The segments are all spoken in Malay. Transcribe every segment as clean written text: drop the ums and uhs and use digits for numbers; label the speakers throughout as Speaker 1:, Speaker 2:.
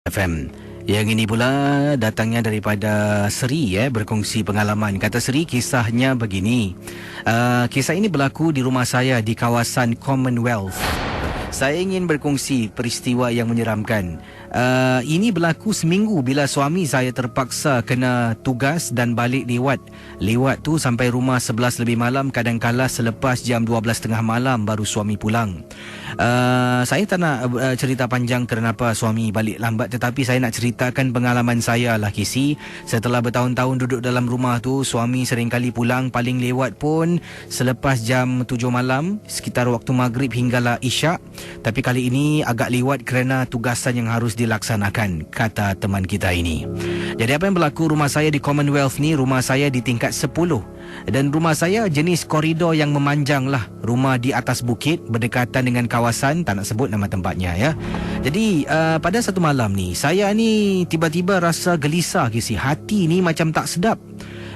Speaker 1: FM. Yang ini pula datangnya daripada Seri berkongsi pengalaman. Kata Seri, kisahnya begini. Kisah ini berlaku di rumah saya di kawasan Commonwealth. Saya ingin berkongsi peristiwa yang menyeramkan. Ini berlaku seminggu bila suami saya terpaksa kena tugas dan balik lewat. Lewat tu sampai rumah 11 lebih malam, kadang-kala selepas jam 12.30 malam baru suami pulang. Saya tak nak cerita panjang kenapa suami balik lambat, tetapi saya nak ceritakan pengalaman saya lah, Kisi. Setelah bertahun-tahun duduk dalam rumah tu, suami seringkali pulang paling lewat pun selepas jam 7 malam, sekitar waktu maghrib hinggalah isyak. Tapi kali ini agak lewat kerana tugasan yang harus dilaksanakan, kata teman kita ini. Jadi apa yang berlaku, rumah saya di Commonwealth ni, rumah saya di tingkat 10. Dan rumah saya jenis koridor yang memanjang lah. Rumah di atas bukit berdekatan dengan kawasan, tak nak sebut nama tempatnya ya. Jadi pada satu malam ni, saya ni tiba-tiba rasa gelisah, Kisi. Hati ni macam tak sedap.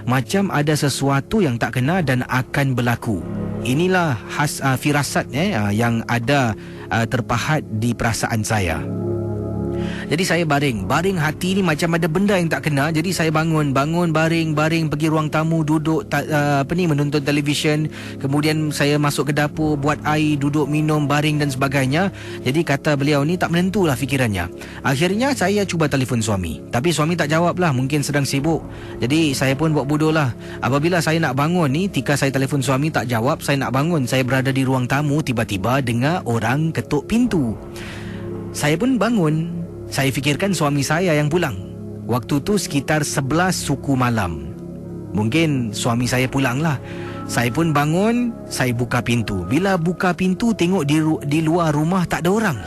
Speaker 1: Macam ada sesuatu yang tak kena dan akan berlaku. Inilah firasat yang ada terpahat di perasaan saya. Jadi saya baring hati ni macam ada benda yang tak kena. Jadi saya bangun baring pergi ruang tamu, duduk menonton televisyen. Kemudian saya masuk ke dapur, buat air, duduk minum, baring dan sebagainya. Jadi kata beliau ni tak menentulah fikirannya. Akhirnya saya cuba telefon suami, tapi suami tak jawab lah, mungkin sedang sibuk. Jadi saya pun buat bodoh lah. Apabila saya nak bangun ni, ketika saya telefon suami tak jawab, saya nak bangun, saya berada di ruang tamu, tiba-tiba dengar orang ketuk pintu. Saya pun bangun. Saya fikirkan suami saya yang pulang. Waktu tu sekitar 11 suku malam. Mungkin suami saya pulang lah. Saya pun bangun, saya buka pintu. Bila buka pintu, tengok di luar rumah tak ada orang.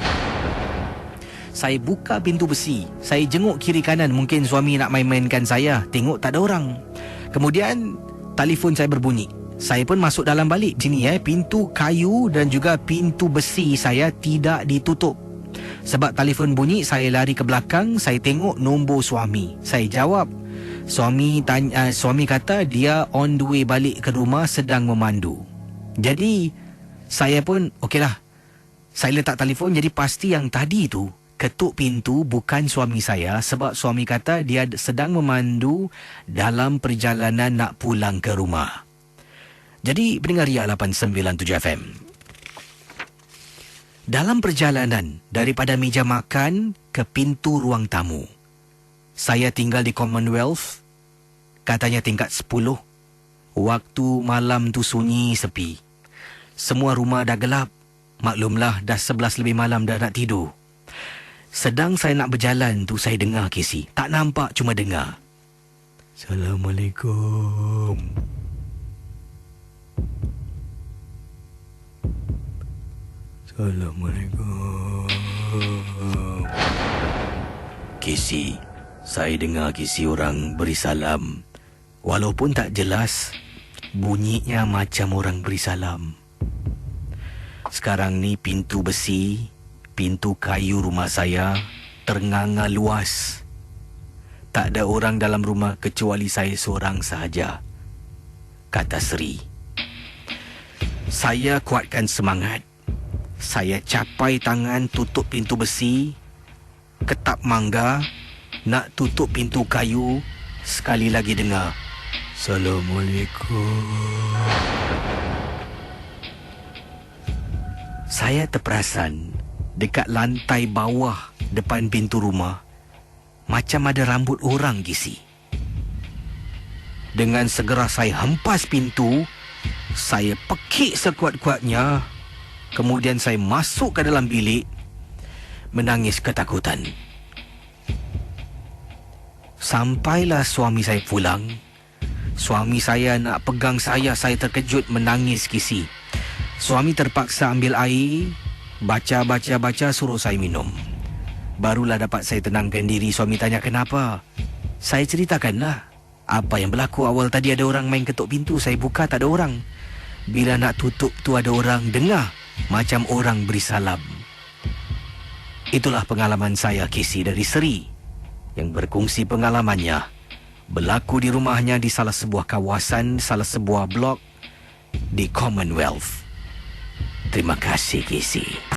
Speaker 1: Saya buka pintu besi. Saya jenguk kiri kanan, mungkin suami nak main-mainkan saya. Tengok tak ada orang. Kemudian telefon saya berbunyi. Saya pun masuk dalam balik sini pintu kayu dan juga pintu besi saya tidak ditutup. Sebab telefon bunyi, saya lari ke belakang, saya tengok nombor suami. Saya jawab. Suami kata dia on the way balik ke rumah sedang memandu. Jadi saya pun okeylah. Saya letak telefon, jadi pasti yang tadi tu ketuk pintu bukan suami saya, sebab suami kata dia sedang memandu dalam perjalanan nak pulang ke rumah. Jadi pendengar Ria 897 FM. Dalam perjalanan daripada meja makan ke pintu ruang tamu. Saya tinggal di Commonwealth, katanya tingkat 10. Waktu malam tu sunyi sepi. Semua rumah dah gelap. Maklumlah dah 11 lebih malam dah nak tidur. Sedang saya nak berjalan tu, saya dengar, Kisi. Tak nampak, cuma dengar. Assalamualaikum. Assalamualaikum. Kisi, saya dengar, Kisi, orang beri salam. Walaupun tak jelas, bunyinya macam orang beri salam. Sekarang ni pintu besi, pintu kayu rumah saya ternganga luas. Tak ada orang dalam rumah kecuali saya seorang sahaja, kata Seri. Saya kuatkan semangat. Saya capai tangan tutup pintu besi, ketap mangga, nak tutup pintu kayu. Sekali lagi dengar, Assalamualaikum. Saya terperasan dekat lantai bawah depan pintu rumah macam ada rambut orang, Kisi. Dengan segera saya hempas pintu, saya pekik sekuat-kuatnya. Kemudian saya masuk ke dalam bilik, menangis ketakutan. Sampailah suami saya pulang. Suami saya nak pegang saya terkejut menangis, Kisi. Suami terpaksa ambil air, baca, suruh saya minum. Barulah dapat saya tenangkan diri. Suami tanya kenapa. Saya ceritakanlah apa yang berlaku. Awal tadi ada orang main ketuk pintu, saya buka tak ada orang. Bila nak tutup tu ada orang, dengar macam orang beri salam. Itulah pengalaman saya, Kisi, dari Seri, yang berkongsi pengalamannya berlaku di rumahnya di salah sebuah kawasan, salah sebuah blok di Commonwealth. Terima kasih, Kisi.